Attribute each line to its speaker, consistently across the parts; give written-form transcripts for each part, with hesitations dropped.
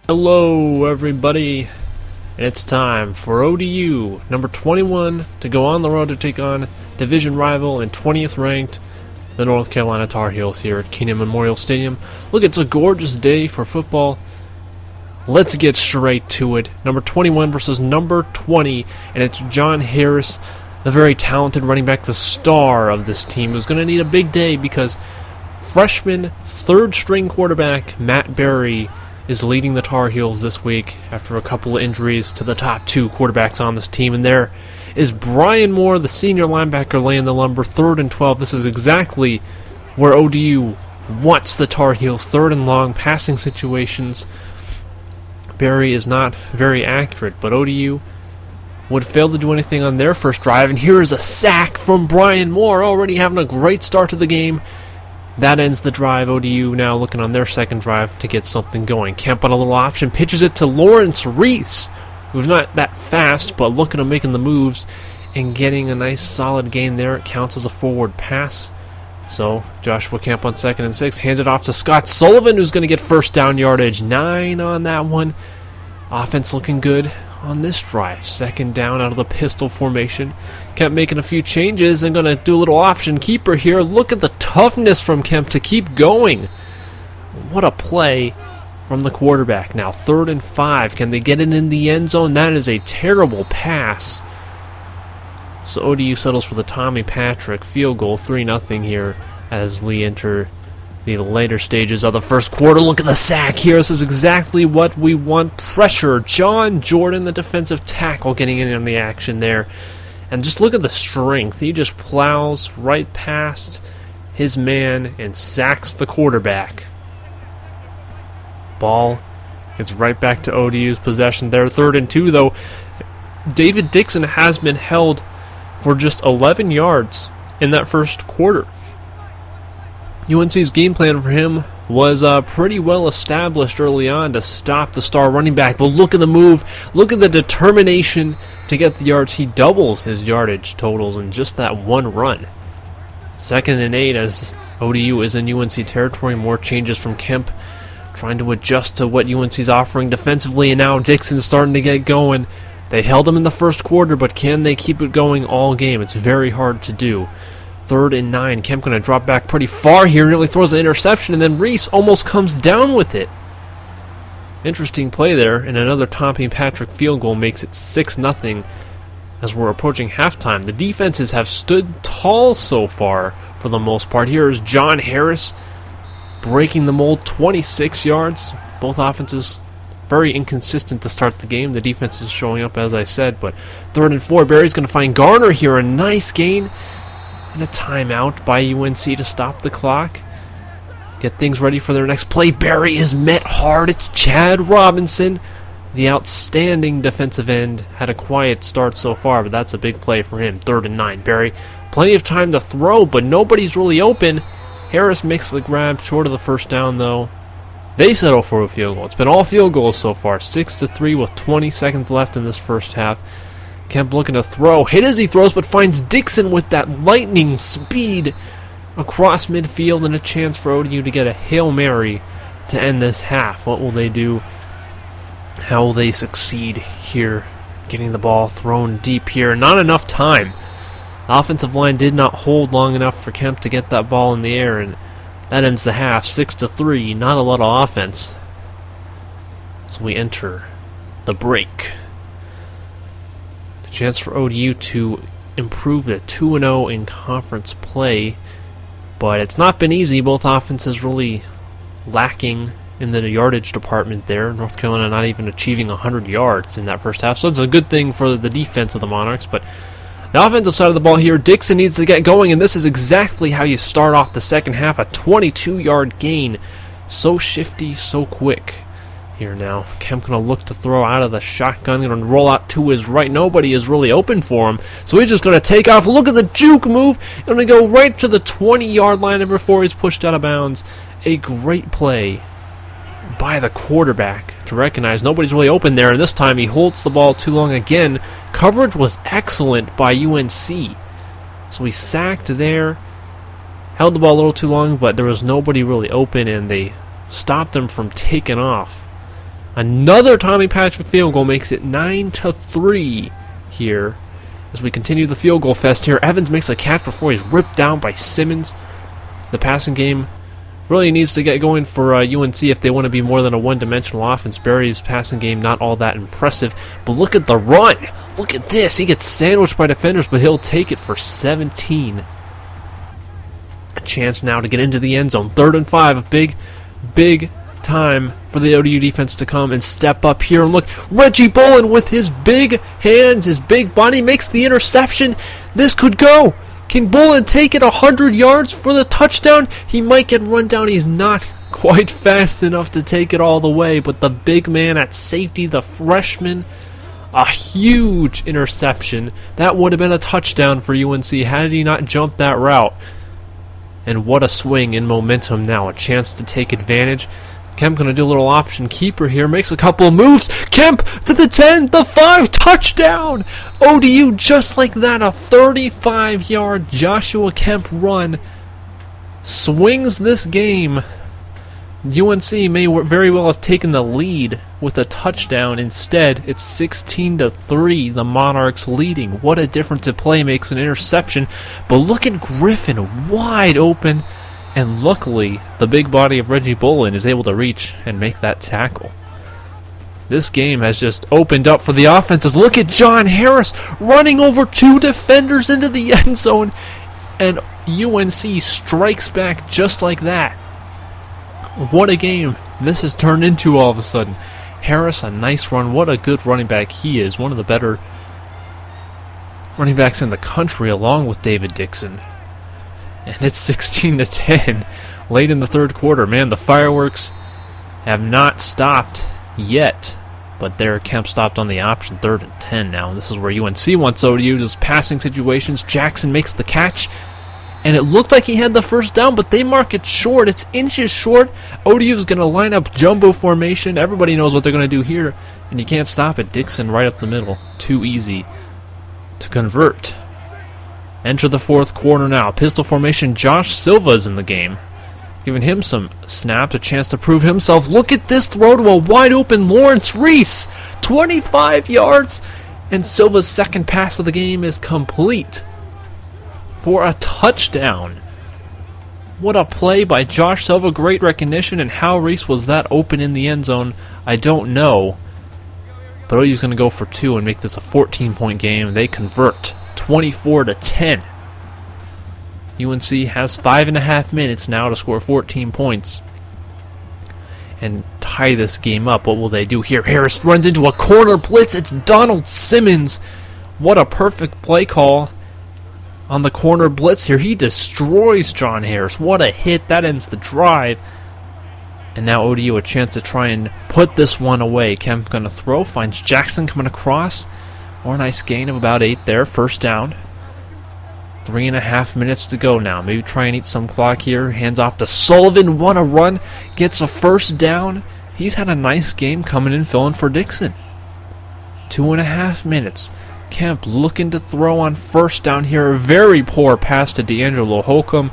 Speaker 1: Hello everybody, and it's time for ODU number 21 to go on the road to take on division rival and 20th ranked the North Carolina Tar Heels here at Keenan Memorial Stadium. Look, it's a gorgeous day for football. Let's get straight to it. Number 21 versus number 20, and it's John Harris, the very talented running back, the star of this team, who's going to need a big day because freshman third-string quarterback Matt Berry is leading the Tar Heels this week after a couple of injuries to the top two quarterbacks on this team. And there is Brian Moore, the senior linebacker, laying the lumber, 3rd and 12. This is exactly where ODU wants the Tar Heels, 3rd and long, passing situations. Berry is not very accurate, but ODU would fail to do anything on their first drive. And here is a sack from Brian Moore, already having a great start to the game. That ends the drive. ODU now looking on their second drive to get something going. Kemp on a little option, pitches it to Lawrence Reese, who's not that fast, but looking at making the moves and getting a nice solid gain there. It counts as a forward pass. So Joshua Kemp on 2nd and 6, hands it off to Scott Sullivan, who's going to get first down yardage. 9 on that one. Offense looking good on this drive. 2nd down out of the pistol formation. Kemp making a few changes and going to do a little option keeper here. Look at the toughness from Kemp to keep going. What a play from the quarterback. Now 3rd and 5. Can they get it in the end zone? That is a terrible pass. So ODU settles for the Tommy Patrick field goal, 3-0 here as we enter the later stages of the first quarter. Look at the sack here. This is exactly what we want. Pressure. John Jordan, the defensive tackle, getting in on the action there. And just look at the strength. He just plows right past his man and sacks the quarterback. Ball gets right back to ODU's possession there. 3rd and 2, though. David Dixon has been held for just 11 yards in that first quarter. UNC's game plan for him was pretty well established early on to stop the star running back. But look at the move. Look at the determination to get the yards. He doubles his yardage totals in just that one run. 2nd and 8 as ODU is in UNC territory. More changes from Kemp, trying to adjust to what UNC's offering defensively. And now Dixon's starting to get going. They held him in the first quarter, but can they keep it going all game? It's very hard to do. 3rd and 9. Kemp going to drop back pretty far here. Nearly throws an interception, and then Reese almost comes down with it. Interesting play there, and another Tommy Patrick field goal makes it 6-0 as we're approaching halftime. The defenses have stood tall so far for the most part. Here is John Harris breaking the mold, 26 yards. Both offenses very inconsistent to start the game. The defense is showing up, as I said, but 3rd and 4. Berry's going to find Garner here. A nice gain. And a timeout by UNC to stop the clock. Get things ready for their next play. Berry is met hard. It's Chad Robinson, the outstanding defensive end. Had a quiet start so far, but that's a big play for him. 3rd and 9. Berry, plenty of time to throw, but nobody's really open. Harris makes the grab short of the first down, though. They settle for a field goal. It's been all field goals so far. 6-3 with 20 seconds left in this first half. Kemp looking to throw. Hit as he throws, but finds Dixon with that lightning speed across midfield and a chance for ODU to get a Hail Mary to end this half. What will they do? How will they succeed here? Getting the ball thrown deep here. Not enough time. The offensive line did not hold long enough for Kemp to get that ball in the air, and that ends the half. 6-3. Not a lot of offense. So we enter the break. Chance for ODU to improve to 2-0 in conference play, but it's not been easy. Both offenses really lacking in the yardage department there. North Carolina not even achieving 100 yards in that first half, so it's a good thing for the defense of the Monarchs. But the offensive side of the ball here, Dixon needs to get going, and this is exactly how you start off the second half. A 22-yard gain. So shifty, so quick. Here now, Kemp going to look to throw out of the shotgun, going to roll out to his right. Nobody is really open for him, so he's just going to take off. Look at the juke move. Going to go right to the 20-yard line before he's pushed out of bounds. A great play by the quarterback to recognize nobody's really open there, and this time he holds the ball too long again. Coverage was excellent by UNC, so he sacked there, held the ball a little too long, but there was nobody really open, and they stopped him from taking off Another Tommy Patrick field goal makes it 9-3 here. As we continue the field goal fest here, Evans makes a catch before he's ripped down by Simmons. The passing game really needs to get going for UNC if they want to be more than a one-dimensional offense. Barry's passing game not all that impressive, but look at the run. Look at this. He gets sandwiched by defenders, but he'll take it for 17. A chance now to get into the end zone. 3rd and 5. Big time for the ODU defense to come and step up here. And look, Reggie Bullen with his big hands, his big body, makes the interception. This could go. Can Bullen take it 100 yards for the touchdown? He might get run down. He's not quite fast enough to take it all the way, but the big man at safety, the freshman, a huge interception. That would have been a touchdown for UNC had he not jumped that route. And what a swing in momentum now. A chance to take advantage. Kemp going to do a little option keeper here. Makes a couple of moves. Kemp to the 10, the 5, touchdown! ODU just like that. A 35-yard Joshua Kemp run swings this game. UNC may very well have taken the lead with a touchdown. Instead, it's 16-3. The Monarchs leading. What a difference a play makes. An interception. But look at Griffin wide open. And luckily, the big body of Reggie Bullen is able to reach and make that tackle. This game has just opened up for the offenses. Look at John Harris running over 2 defenders into the end zone. And UNC strikes back just like that. What a game this has turned into all of a sudden. Harris, a nice run. What a good running back he is. One of the better running backs in the country along with David Dixon. And it's 16-10 late in the 3rd quarter. Man, the fireworks have not stopped yet. But there, Kemp stopped on the option. 3rd and 10 now. This is where UNC wants ODU. Those passing situations. Jackson makes the catch. And it looked like he had the first down, but they mark it short. It's inches short. ODU's going to line up jumbo formation. Everybody knows what they're going to do here. And you can't stop it. Dixon right up the middle. Too easy to convert. Enter the 4th quarter now. Pistol formation. Josh Silva's in the game. Giving him some snaps, a chance to prove himself. Look at this throw to a wide open Lawrence Reese. 25 yards. And Silva's second pass of the game is complete for a touchdown. What a play by Josh Silva. Great recognition. And how Reese was that open in the end zone, I don't know. But ODU's going to go for 2 and make this a 14-point game. They convert. 24-10. UNC has 5.5 minutes now to score 14 points and tie this game up. What will they do here? Harris runs into a corner blitz. It's Donald Simmons. What a perfect play call on the corner blitz here. He destroys John Harris. What a hit. That ends the drive. And now ODU a chance to try and put this one away. Kemp going to throw. Finds Jackson coming across. For a nice gain of about 8 there. First down. 3.5 minutes to go now. Maybe try and eat some clock here. Hands off to Sullivan. What a run. Gets a first down. He's had a nice game coming in filling for Dixon. 2.5 minutes. Kemp looking to throw on first down here. A very poor pass to D'Angelo Holcomb.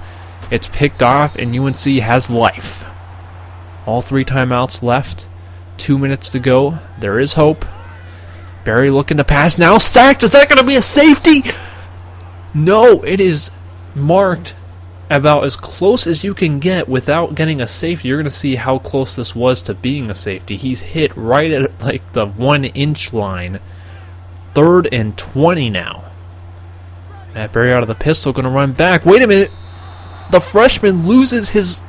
Speaker 1: It's picked off and UNC has life. All 3 timeouts left. 2 minutes to go. There is hope. Barry looking to pass now. Sacked. Is that going to be a safety? No, it is marked about as close as you can get without getting a safety. You're going to see how close this was to being a safety. He's hit right at like the 1-inch line. 3rd and 20 now. Matt Barry out of the pistol, going to run back. Wait a minute. The freshman loses his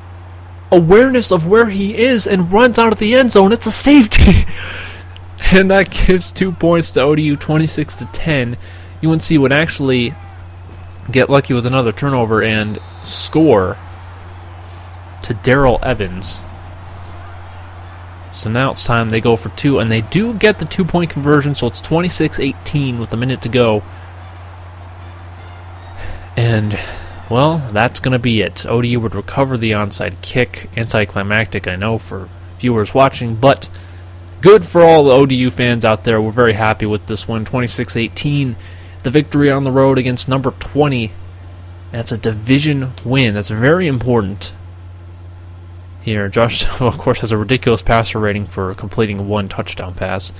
Speaker 1: awareness of where he is and runs out of the end zone. It's a safety. And that gives 2 points to ODU, 26-10. UNC would actually get lucky with another turnover and score to Darrell Evans. So now it's time they go for 2, and they do get the 2-point conversion, so it's 26-18 with a minute to go. And, well, that's going to be it. ODU would recover the onside kick. Anticlimactic, I know, for viewers watching, but good for all the ODU fans out there. We're very happy with this one, 26-18. The victory on the road against number 20. That's a division win. That's very important here. Josh, of course, has a ridiculous passer rating for completing one touchdown pass.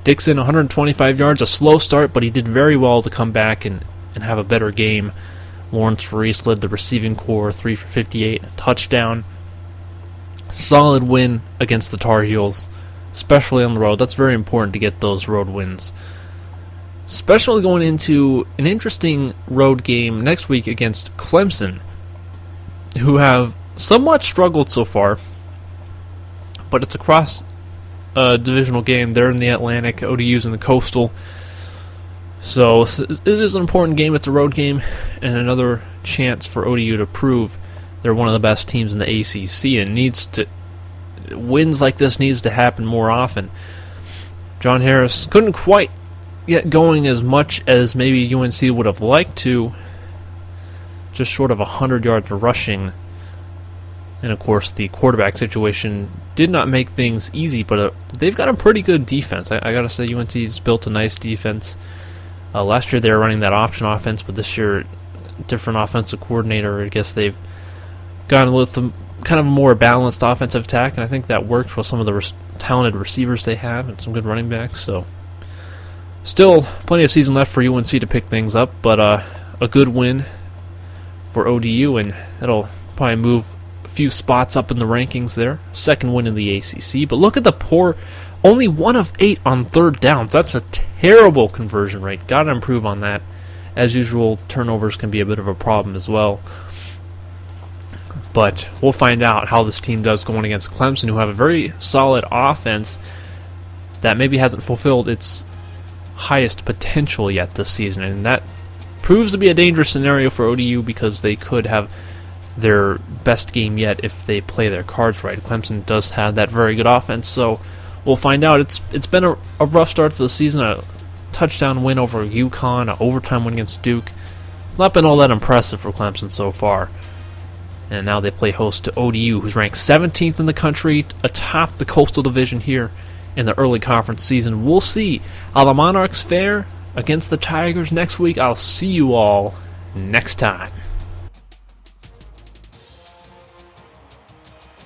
Speaker 1: Dixon, 125 yards, a slow start, but he did very well to come back and have a better game. Lawrence Reese led the receiving corps, 3 for 58, a touchdown. Solid win against the Tar Heels, especially on the road. That's very important to get those road wins. Especially going into an interesting road game next week against Clemson, who have somewhat struggled so far, but it's a cross-divisional game. They're in the Atlantic, ODU's in the Coastal. So it is an important game. It's a road game, and another chance for ODU to prove they're one of the best teams in the ACC, and wins like this needs to happen more often. John Harris couldn't quite get going as much as maybe UNC would have liked to, just short of 100 yards rushing. And of course, the quarterback situation did not make things easy, but they've got a pretty good defense. I gotta say, UNC's built a nice defense. Last year they were running that option offense, but this year, different offensive coordinator. I guess they've gone with kind of a more balanced offensive attack, and I think that worked with some of the talented receivers they have and some good running backs. So, still plenty of season left for UNC to pick things up, but a good win for ODU, and that'll probably move a few spots up in the rankings there. Second win in the ACC, but look at the only 1 of 8 on third downs. That's a terrible conversion rate. Got to improve on that. As usual, turnovers can be a bit of a problem as well. But we'll find out how this team does going against Clemson, who have a very solid offense that maybe hasn't fulfilled its highest potential yet this season. And that proves to be a dangerous scenario for ODU because they could have their best game yet if they play their cards right. Clemson does have that very good offense, so we'll find out. It's been a rough start to the season. A touchdown win over UConn, an overtime win against Duke. It's not been all that impressive for Clemson so far. And now they play host to ODU, who's ranked 17th in the country, atop the Coastal Division here in the early conference season. We'll see how the Monarchs fare against the Tigers next week. I'll see you all next time.